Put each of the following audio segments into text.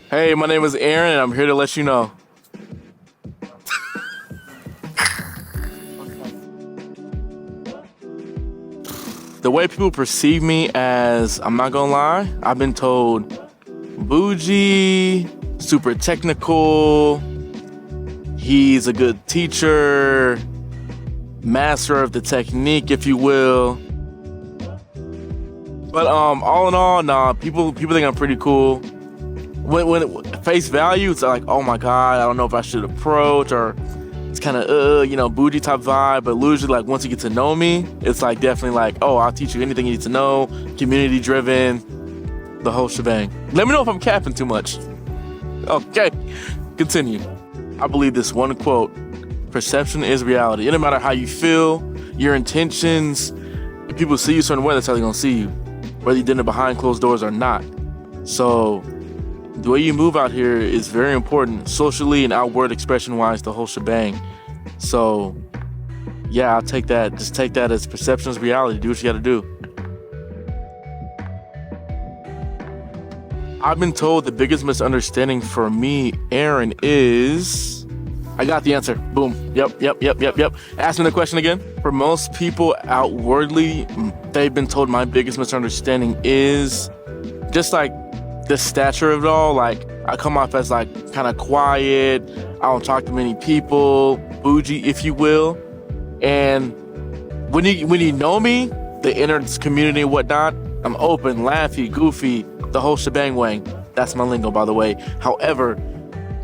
Hey, my name is Aaron, and I'm here to let you know. The way people perceive me as, I'm not gonna lie, I've been told bougie, super technical, he's a good teacher, master of the technique, if you will. But all in all, nah, people think I'm pretty cool. When face value, it's like, oh my god, I don't know if I should approach, or it's kind of bougie type vibe. But usually, like, once you get to know me, it's like definitely like, oh, I'll teach you anything you need to know. Community driven, the whole shebang. Let me know if I'm capping too much. Okay, continue. I believe this one quote: perception is reality. It doesn't matter how you feel, your intentions. If people see you a certain way, that's how they're gonna see you, whether you did it behind closed doors or not. So the way you move out here is very important, socially and outward expression-wise, the whole shebang. So, yeah, I'll take that. Just take that as perception is reality. Do what you gotta do. I've been told the biggest misunderstanding for me, Aaron, is... I got the answer. Boom. Yep. Ask me the question again. For most people outwardly, they've been told my biggest misunderstanding is just like the stature of it all. Like, I come off as like kind of quiet, I don't talk to many people, bougie, if you will. And when you know me, the inner community and whatnot, I'm open, laughy, goofy, the whole shebang wang. That's my lingo, by the way. However,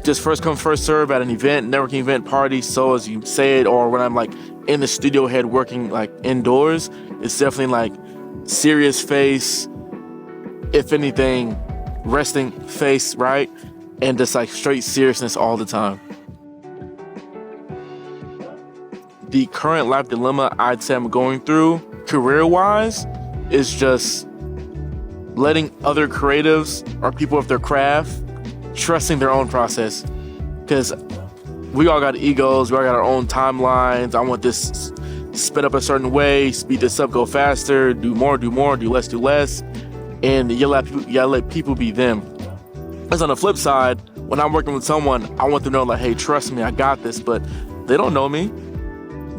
just first come, first serve at an event, networking event, party, so as you say it, or when I'm like in the studio head working like indoors, it's definitely like serious face, if anything, resting face, right? And just like straight seriousness all the time. The current life dilemma I'd say I'm going through career-wise is just letting other creatives or people of their craft trusting their own process. Because we all got egos, we all got our own timelines. I want this sped up a certain way, speed this up, go faster, do more, do less. And you gotta let people be them. Because on the flip side, when I'm working with someone, I want them to know, like, hey, trust me, I got this. But they don't know me.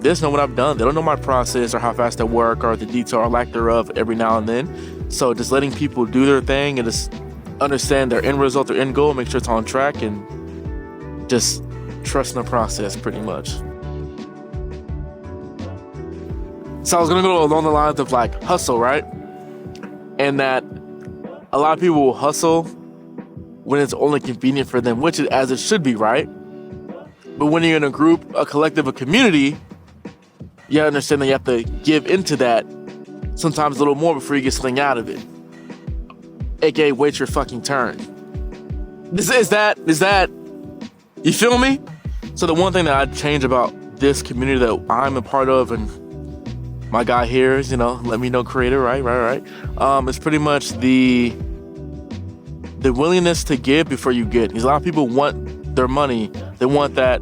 They just know what I've done. They don't know my process or how fast I work or the detail or lack thereof every now and then. So just letting people do their thing and just understand their end result, their end goal, make sure it's on track, and just trust in the process pretty much. So I was gonna go along the lines of like hustle, right? And that a lot of people will hustle when it's only convenient for them, which is as it should be, right? But when you're in a group, a collective, a community, you understand that you have to give into that sometimes a little more before you get something out of it. AKA, wait your fucking turn. Is that, you feel me? So the one thing that I'd change about this community that I'm a part of, and my guy here is, let me know, creator, right. It's pretty much the willingness to give before you get. Because a lot of people want their money. They want that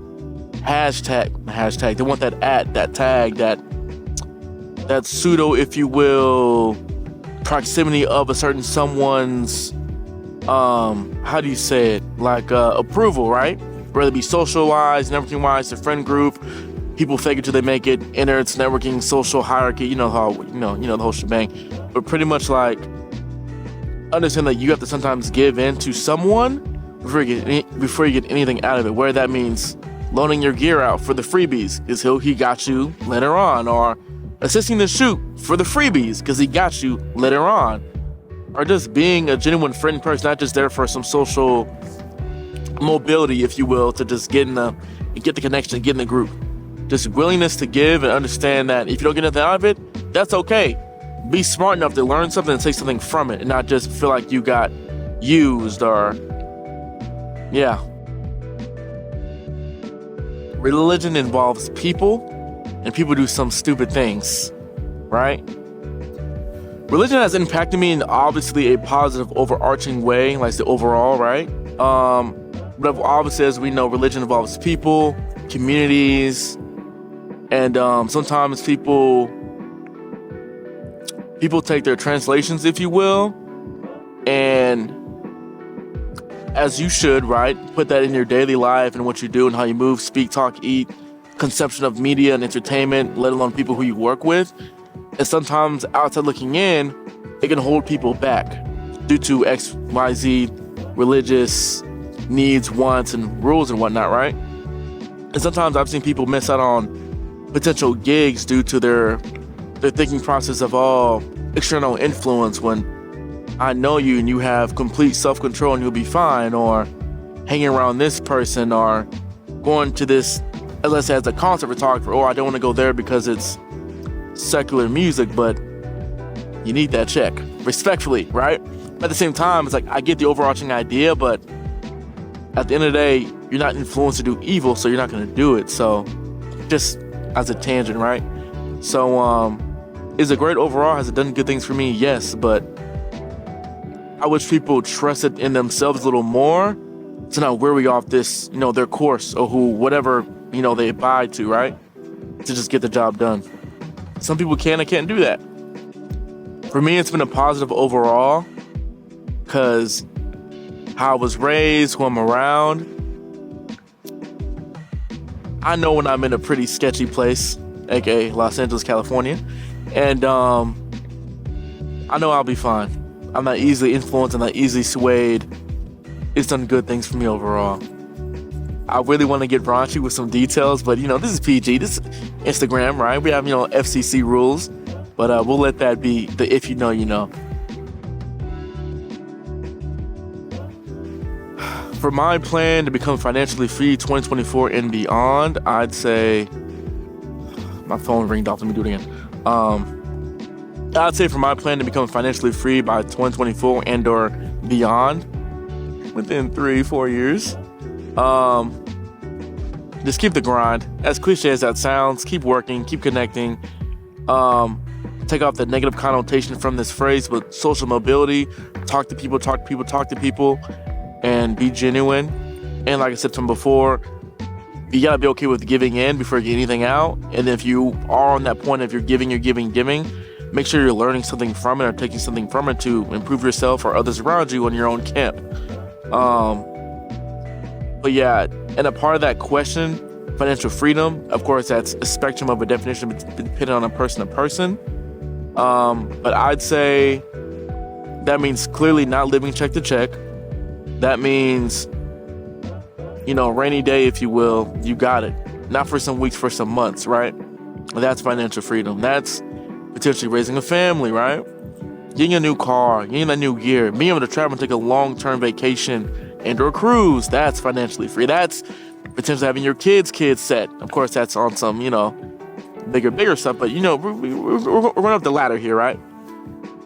hashtag. They want that that tag, that pseudo, if you will, proximity of a certain someone's, how do you say it? Like approval, right? Whether it be social-wise, networking-wise, the friend group. People fake it till they make it. Internet's networking, social hierarchy. You know how the whole shebang. But pretty much like understand that you have to sometimes give in to someone before you get anything out of it. Where that means loaning your gear out for the freebies because he got you later on, or assisting the shoot for the freebies because he got you later on, or just being a genuine friend person, not just there for some social mobility, if you will, to just get the connection, get in the group. Just willingness to give and understand that if you don't get anything out of it, that's okay. Be smart enough to learn something and take something from it and not just feel like you got used or, yeah. Religion involves people, and people do some stupid things, right? Religion has impacted me in obviously a positive overarching way, like the overall, right? But obviously, as we know, religion involves people, communities, and sometimes people take their translations, if you will, and as you should, right? Put that in your daily life and what you do and how you move, speak, talk, eat, consumption of media and entertainment, let alone people who you work with. And sometimes outside looking in, it can hold people back due to X, Y, Z, religious needs, wants, and rules and whatnot, right? And sometimes I've seen people miss out on potential gigs due to their thinking process of all external influence, when I know you and you have complete self-control and you'll be fine, or hanging around this person, or going to this, let's say as a concert photographer, I don't want to go there because it's secular music, but you need that check, respectfully, right? But at the same time, it's like, I get the overarching idea, but at the end of the day, you're not influenced to do evil, so you're not going to do it. So just as a tangent, right? So is it great overall? Has it done good things for me? Yes, but I wish people trusted in themselves a little more to not worry off this, their course, or whatever, they abide to, right? To just get the job done. Some people can and can't do that. For me, it's been a positive overall, because how I was raised, who I'm around, I know when I'm in a pretty sketchy place, aka Los Angeles, California, and I know I'll be fine. I'm not easily influenced, I'm not easily swayed. It's done good things for me overall. I really want to get raunchy with some details, but this is PG, this is Instagram, right? We have, FCC rules, but we'll let that be the if you know, you know. For my plan to become financially free 2024 and beyond, I'd say, my phone ringed off, let me do it again. I'd say for my plan to become financially free by 2024 and or beyond, within 3-4 years, just keep the grind. As cliche as that sounds, keep working, keep connecting. Take off the negative connotation from this phrase, but social mobility, talk to people, and be genuine. And like I said from before, you gotta be okay with giving in before you get anything out. And if you are on that point of you're giving, make sure you're learning something from it or taking something from it to improve yourself or others around you in your own camp. But yeah, and a part of that question, financial freedom, of course, that's a spectrum of a definition depending on a person to person. But I'd say that means clearly not living check to check. That means, rainy day, if you will, you got it. Not for some weeks, for some months, right? That's financial freedom. That's potentially raising a family, right? Getting a new car, getting a new gear, being able to travel and take a long-term vacation and or cruise. That's financially free. That's potentially having your kids set. Of course, that's on some, bigger stuff. But, we're going up the ladder here, right?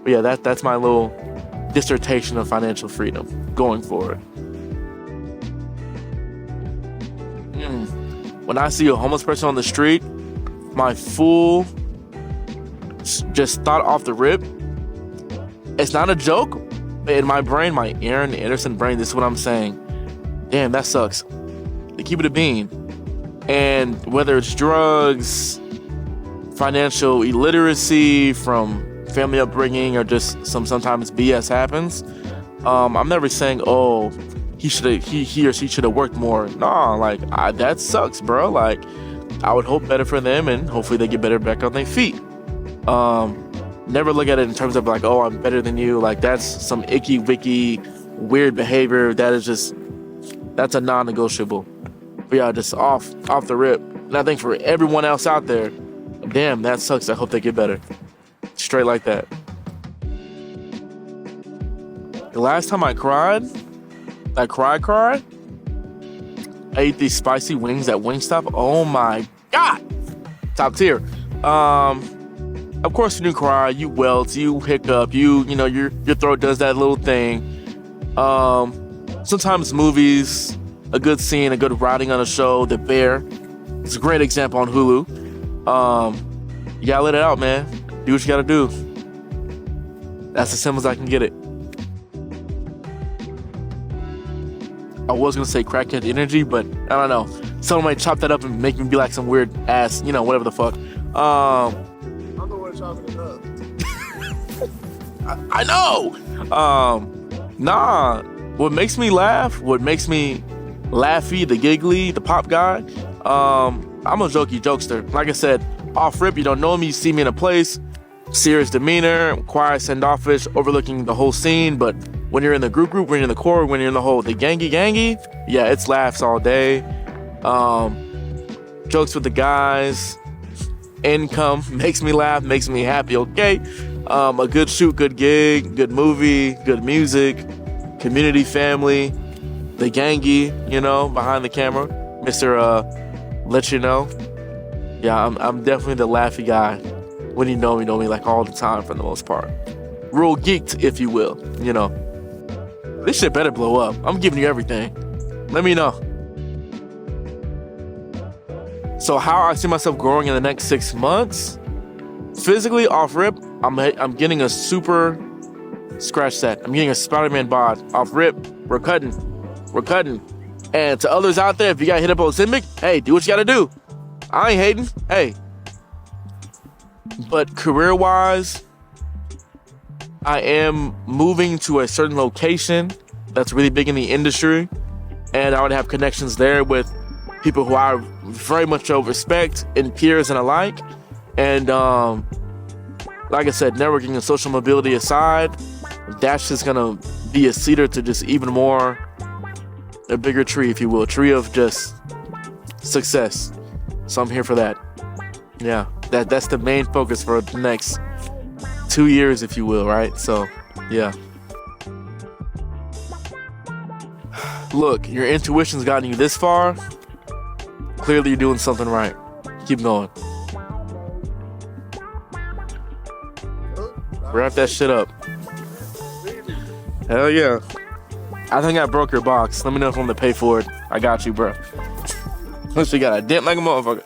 But yeah, that's my little dissertation of financial freedom going forward. When I see a homeless person on the street, my full just thought off the rip, it's not a joke, but in my brain, my Aaron Anderson brain, this is what I'm saying. Damn, that sucks. They keep it a bean. And whether it's drugs, financial illiteracy from family upbringing, or just sometimes BS happens, I'm never saying, he or she should have worked more. Nah, that sucks, bro. Like, I would hope better for them, and hopefully they get better back on their feet. Never look at it in terms of like, I'm better than you. Like, that's some icky wicky weird behavior. That's a non-negotiable. But yeah, just off the rip. And I think for everyone else out there, damn, that sucks. I hope they get better. Straight like that. The last time I cried, I ate these spicy wings at Wingstop. Oh my God. Top tier. Of course, when you cry, you welt, you hiccup, your throat does that little thing. Sometimes movies, a good scene, a good writing on a show, The Bear, it's a great example on Hulu. You gotta let it out, man. Do what you gotta do. That's as simple as I can get it. I was gonna say crackhead energy, but I don't know. Someone might chop that up and make me be like some weird ass, whatever the fuck. I'm the one chopping it up. I know. Nah. What makes me laugh, what makes me laughy, the giggly, the pop guy, I'm a jokey jokester. Like I said, off rip, you don't know me, you see me in a place, serious demeanor, quiet, standoffish, overlooking the whole scene. But when you're in the group, when you're in the core, when you're in the gangy, yeah, it's laughs all day. Jokes with the guys, income makes me laugh, makes me happy, okay? A good shoot, good gig, good movie, good music, community, family, the gangy, behind the camera, Mr. Let you know. Yeah, I'm definitely the laughy guy. When you know me like all the time for the most part. Real geeked, if you will, This shit better blow up. I'm giving you everything. Let me know. So how I see myself growing in the next 6 months? Physically, off rip, I'm getting a super scratch set. I'm getting a Spider-Man bod. Off rip, we're cutting. And to others out there, if you got hit up on Ozempic, hey, do what you gotta do. I ain't hating. Hey. But career-wise, I am moving to a certain location that's really big in the industry, and I would have connections there with people who I very much respect and peers and alike. And like I said, networking and social mobility aside, that's just gonna be a cedar to just even more, a bigger tree, if you will, a tree of just success. So I'm here for that. Yeah, that's the main focus for the next 2 years, if you will, right? So, yeah. Look, your intuition's gotten you this far. Clearly you're doing something right. Keep going. Wrap that shit up. Hell yeah. I think I broke your box. Let me know if I'm gonna pay for it. I got you, bro. Unless you got a dent like a motherfucker.